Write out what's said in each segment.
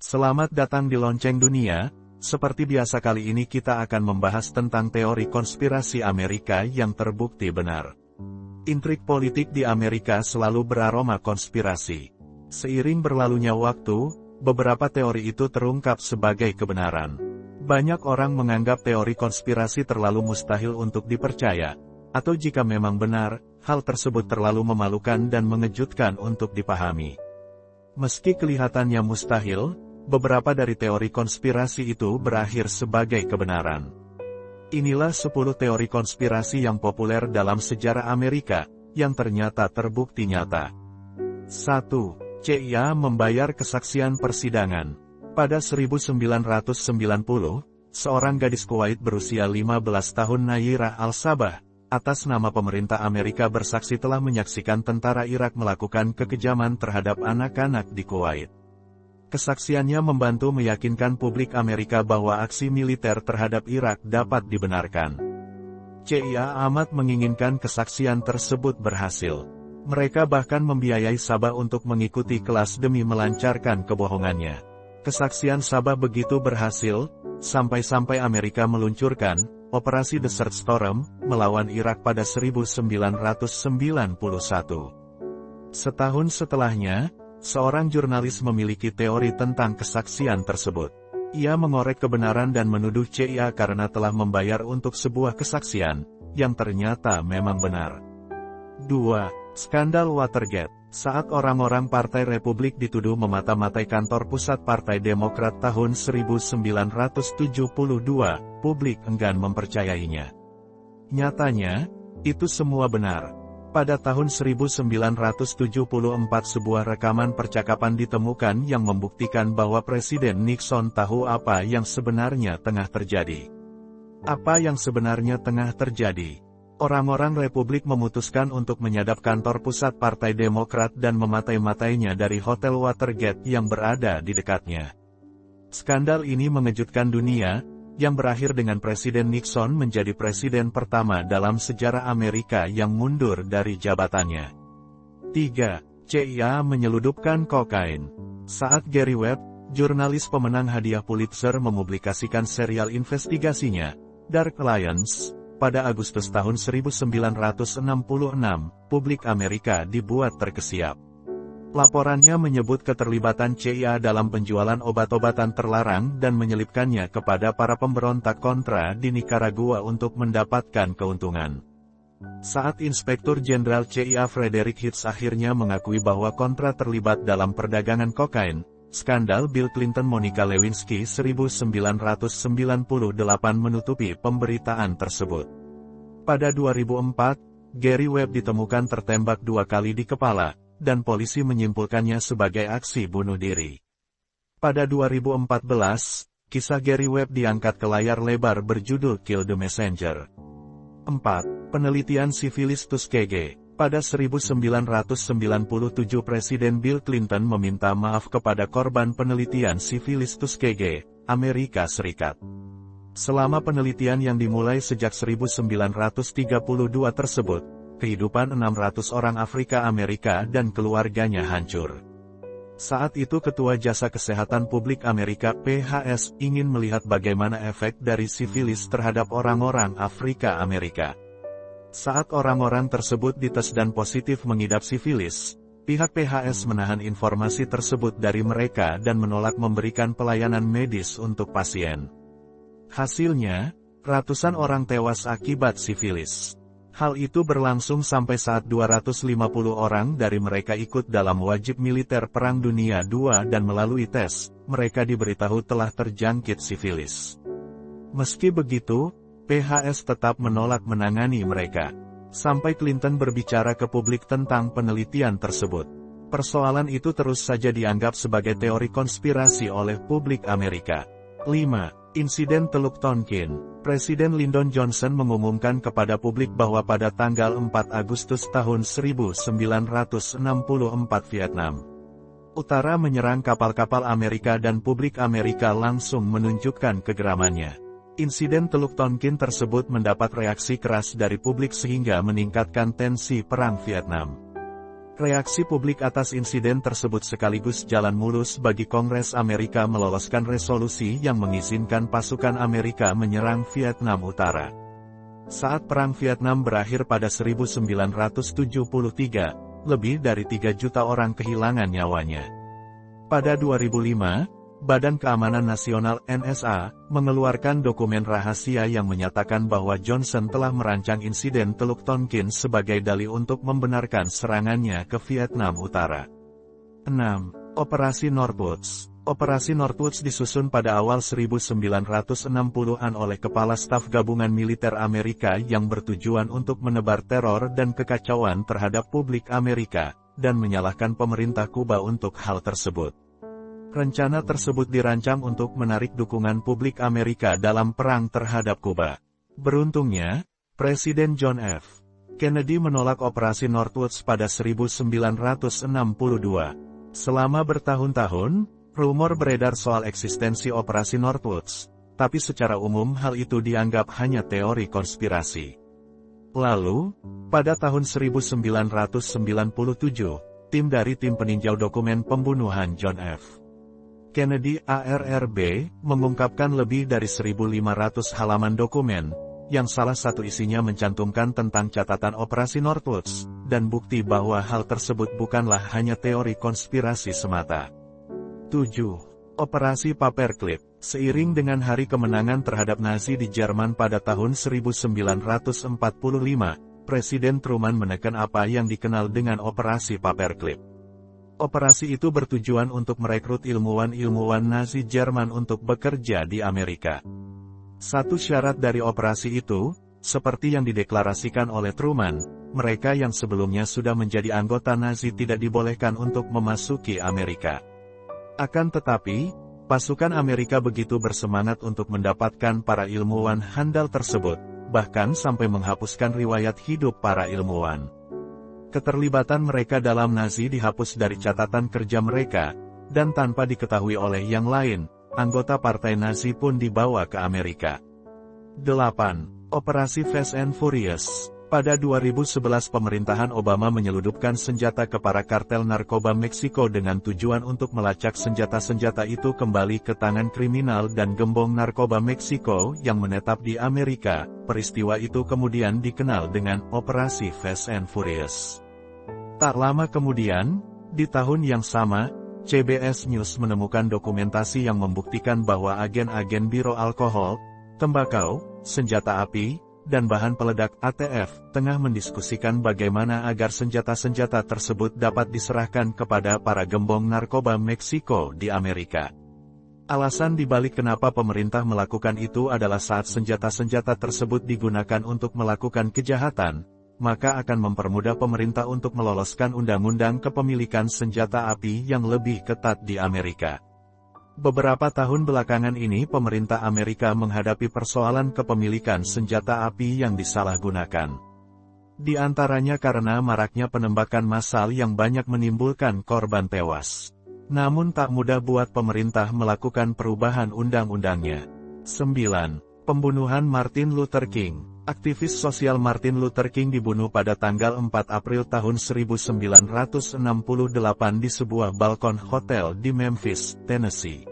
Selamat datang di Lonceng Dunia. Seperti biasa kali ini kita akan membahas tentang teori konspirasi Amerika yang terbukti benar. Intrik politik di Amerika selalu beraroma konspirasi. Seiring berlalunya waktu, beberapa teori itu terungkap sebagai kebenaran. Banyak orang menganggap teori konspirasi terlalu mustahil untuk dipercaya, atau jika memang benar, hal tersebut terlalu memalukan dan mengejutkan untuk dipahami. Meski kelihatannya mustahil, beberapa dari teori konspirasi itu berakhir sebagai kebenaran. Inilah 10 teori konspirasi yang populer dalam sejarah Amerika, yang ternyata terbukti nyata. 1. CIA membayar kesaksian persidangan. Pada 1990, seorang gadis Kuwait berusia 15 tahun Nayirah Al-Sabah, atas nama pemerintah Amerika bersaksi telah menyaksikan tentara Irak melakukan kekejaman terhadap anak-anak di Kuwait. Kesaksiannya membantu meyakinkan publik Amerika bahwa aksi militer terhadap Irak dapat dibenarkan. CIA amat menginginkan kesaksian tersebut berhasil. Mereka bahkan membiayai Sabah untuk mengikuti kelas demi melancarkan kebohongannya. Kesaksian Sabah begitu berhasil, sampai-sampai Amerika meluncurkan Operasi Desert Storm melawan Irak pada 1991. Setahun setelahnya, seorang jurnalis memiliki teori tentang kesaksian tersebut. Ia mengorek kebenaran dan menuduh CIA karena telah membayar untuk sebuah kesaksian, yang ternyata memang benar. 2. Skandal Watergate. Saat orang-orang Partai Republik dituduh memata-matai kantor pusat Partai Demokrat tahun 1972, publik enggan mempercayainya. Nyatanya, itu semua benar. Pada tahun 1974 sebuah rekaman percakapan ditemukan yang membuktikan bahwa Presiden Nixon tahu apa yang sebenarnya tengah terjadi. Apa yang sebenarnya tengah terjadi? Orang-orang Republik memutuskan untuk menyadap kantor pusat Partai Demokrat dan mematai-matainya dari Hotel Watergate yang berada di dekatnya. Skandal ini mengejutkan dunia, yang berakhir dengan Presiden Nixon menjadi presiden pertama dalam sejarah Amerika yang mundur dari jabatannya. 3. CIA menyeludupkan kokain. Saat Gary Webb, jurnalis pemenang hadiah Pulitzer mempublikasikan serial investigasinya, Dark Alliance, pada Agustus tahun 1966, publik Amerika dibuat terkesiap. Laporannya menyebut keterlibatan CIA dalam penjualan obat-obatan terlarang dan menyelipkannya kepada para pemberontak kontra di Nicaragua untuk mendapatkan keuntungan. Saat Inspektur Jenderal CIA Frederick Hitz akhirnya mengakui bahwa kontra terlibat dalam perdagangan kokain, skandal Bill Clinton-Monica Lewinsky 1998 menutupi pemberitaan tersebut. Pada 2004, Gary Webb ditemukan tertembak 2 kali di kepala, dan polisi menyimpulkannya sebagai aksi bunuh diri. Pada 2014, kisah Gary Webb diangkat ke layar lebar berjudul Kill the Messenger. 4. Penelitian sifilis Tuskegee. Pada 1997 Presiden Bill Clinton meminta maaf kepada korban penelitian sifilis Tuskegee, Amerika Serikat. Selama penelitian yang dimulai sejak 1932 tersebut, kehidupan 600 orang Afrika Amerika dan keluarganya hancur. Saat itu Ketua Jasa Kesehatan Publik Amerika (PHS) ingin melihat bagaimana efek dari sifilis terhadap orang-orang Afrika Amerika. Saat orang-orang tersebut dites dan positif mengidap sifilis, pihak PHS menahan informasi tersebut dari mereka dan menolak memberikan pelayanan medis untuk pasien. Hasilnya, ratusan orang tewas akibat sifilis. Hal itu berlangsung sampai saat 250 orang dari mereka ikut dalam wajib militer Perang Dunia II dan melalui tes, mereka diberitahu telah terjangkit sifilis. Meski begitu, PHS tetap menolak menangani mereka. Sampai Clinton berbicara ke publik tentang penelitian tersebut. Persoalan itu terus saja dianggap sebagai teori konspirasi oleh publik Amerika. 5. Insiden Teluk Tonkin. Presiden Lyndon Johnson mengumumkan kepada publik bahwa pada tanggal 4 Agustus tahun 1964 Vietnam Utara menyerang kapal-kapal Amerika dan publik Amerika langsung menunjukkan kegeramannya. Insiden Teluk Tonkin tersebut mendapat reaksi keras dari publik sehingga meningkatkan tensi Perang Vietnam. Reaksi publik atas insiden tersebut sekaligus jalan mulus bagi Kongres Amerika meloloskan resolusi yang mengizinkan pasukan Amerika menyerang Vietnam Utara. Saat Perang Vietnam berakhir pada 1973, lebih dari 3 juta orang kehilangan nyawanya. Pada 2005, Badan Keamanan Nasional (NSA) mengeluarkan dokumen rahasia yang menyatakan bahwa Johnson telah merancang insiden Teluk Tonkin sebagai dalih untuk membenarkan serangannya ke Vietnam Utara. 6. Operasi Northwoods. Operasi Northwoods disusun pada awal 1960-an oleh Kepala Staf Gabungan Militer Amerika yang bertujuan untuk menebar teror dan kekacauan terhadap publik Amerika, dan menyalahkan pemerintah Kuba untuk hal tersebut. Rencana tersebut dirancang untuk menarik dukungan publik Amerika dalam perang terhadap Kuba. Beruntungnya, Presiden John F. Kennedy menolak operasi Northwoods pada 1962. Selama bertahun-tahun, rumor beredar soal eksistensi operasi Northwoods, tapi secara umum hal itu dianggap hanya teori konspirasi. Lalu, pada tahun 1997, tim dari tim peninjau dokumen pembunuhan John F. Kennedy (ARRB) mengungkapkan lebih dari 1.500 halaman dokumen, yang salah satu isinya mencantumkan tentang catatan operasi Northwoods, dan bukti bahwa hal tersebut bukanlah hanya teori konspirasi semata. 7. Operasi Paperclip. Seiring dengan hari kemenangan terhadap Nazi di Jerman pada tahun 1945, Presiden Truman menekan apa yang dikenal dengan Operasi Paperclip. Operasi itu bertujuan untuk merekrut ilmuwan-ilmuwan Nazi Jerman untuk bekerja di Amerika. Satu syarat dari operasi itu, seperti yang dideklarasikan oleh Truman, mereka yang sebelumnya sudah menjadi anggota Nazi tidak dibolehkan untuk memasuki Amerika. Akan tetapi, pasukan Amerika begitu bersemangat untuk mendapatkan para ilmuwan handal tersebut, bahkan sampai menghapuskan riwayat hidup para ilmuwan. Keterlibatan mereka dalam Nazi dihapus dari catatan kerja mereka, dan tanpa diketahui oleh yang lain, anggota partai Nazi pun dibawa ke Amerika. 8. Operasi Fast and Furious. Pada 2011 pemerintahan Obama menyeludupkan senjata ke para kartel narkoba Meksiko dengan tujuan untuk melacak senjata-senjata itu kembali ke tangan kriminal dan gembong narkoba Meksiko yang menetap di Amerika. Peristiwa itu kemudian dikenal dengan Operasi Fast and Furious. Tak lama kemudian, di tahun yang sama, CBS News menemukan dokumentasi yang membuktikan bahwa agen-agen Biro Alkohol, Tembakau, Senjata Api, dan bahan peledak ATF, tengah mendiskusikan bagaimana agar senjata-senjata tersebut dapat diserahkan kepada para gembong narkoba Meksiko di Amerika. Alasan dibalik kenapa pemerintah melakukan itu adalah saat senjata-senjata tersebut digunakan untuk melakukan kejahatan, maka akan mempermudah pemerintah untuk meloloskan undang-undang kepemilikan senjata api yang lebih ketat di Amerika. Beberapa tahun belakangan ini pemerintah Amerika menghadapi persoalan kepemilikan senjata api yang disalahgunakan. Di antaranya karena maraknya penembakan massal yang banyak menimbulkan korban tewas. Namun tak mudah buat pemerintah melakukan perubahan undang-undangnya. 9. Pembunuhan Martin Luther King. Aktivis sosial Martin Luther King dibunuh pada tanggal 4 April tahun 1968 di sebuah balkon hotel di Memphis, Tennessee.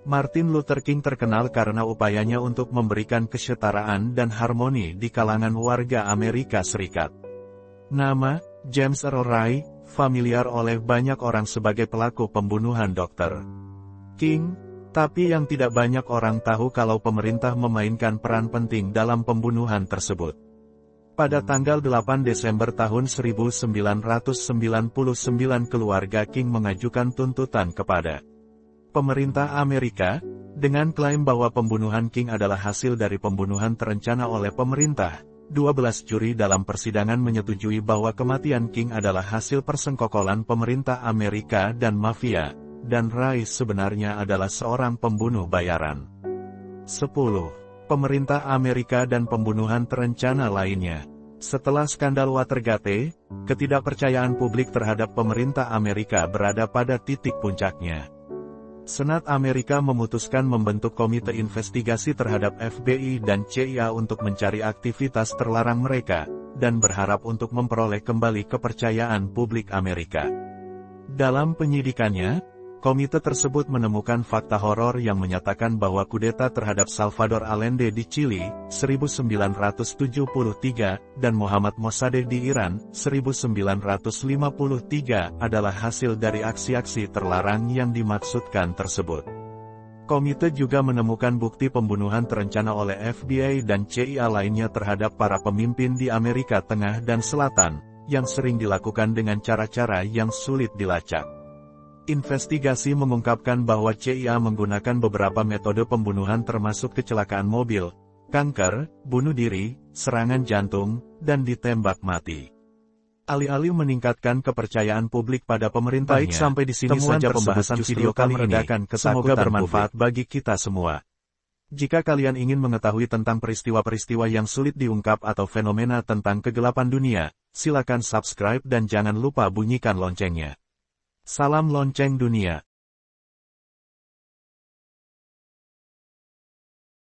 Martin Luther King terkenal karena upayanya untuk memberikan kesetaraan dan harmoni di kalangan warga Amerika Serikat. Nama, James Earl Ray, familiar oleh banyak orang sebagai pelaku pembunuhan Dr. King, tapi yang tidak banyak orang tahu kalau pemerintah memainkan peran penting dalam pembunuhan tersebut. Pada tanggal 8 Desember tahun 1999 keluarga King mengajukan tuntutan kepada pemerintah Amerika, dengan klaim bahwa pembunuhan King adalah hasil dari pembunuhan terencana oleh pemerintah. 12 juri dalam persidangan menyetujui bahwa kematian King adalah hasil persengkokolan pemerintah Amerika dan mafia, dan Ray sebenarnya adalah seorang pembunuh bayaran. 10. Pemerintah Amerika dan pembunuhan terencana lainnya. Setelah skandal Watergate, ketidakpercayaan publik terhadap pemerintah Amerika berada pada titik puncaknya. Senat Amerika memutuskan membentuk komite investigasi terhadap FBI dan CIA untuk mencari aktivitas terlarang mereka, dan berharap untuk memperoleh kembali kepercayaan publik Amerika. Dalam penyidikannya, komite tersebut menemukan fakta horor yang menyatakan bahwa kudeta terhadap Salvador Allende di Chili, 1973, dan Mohammad Mossadegh di Iran, 1953, adalah hasil dari aksi-aksi terlarang yang dimaksudkan tersebut. Komite juga menemukan bukti pembunuhan terencana oleh FBI dan CIA lainnya terhadap para pemimpin di Amerika Tengah dan Selatan, yang sering dilakukan dengan cara-cara yang sulit dilacak. Investigasi mengungkapkan bahwa CIA menggunakan beberapa metode pembunuhan termasuk kecelakaan mobil, kanker, bunuh diri, serangan jantung, dan ditembak mati. Alih-alih meningkatkan kepercayaan publik pada pemerintahnya, baik sampai di sini saja pembahasan video kali ini, semoga bermanfaat bagi kita semua. Jika kalian ingin mengetahui tentang peristiwa-peristiwa yang sulit diungkap atau fenomena tentang kegelapan dunia, silakan subscribe dan jangan lupa bunyikan loncengnya. Salam Lonceng Dunia.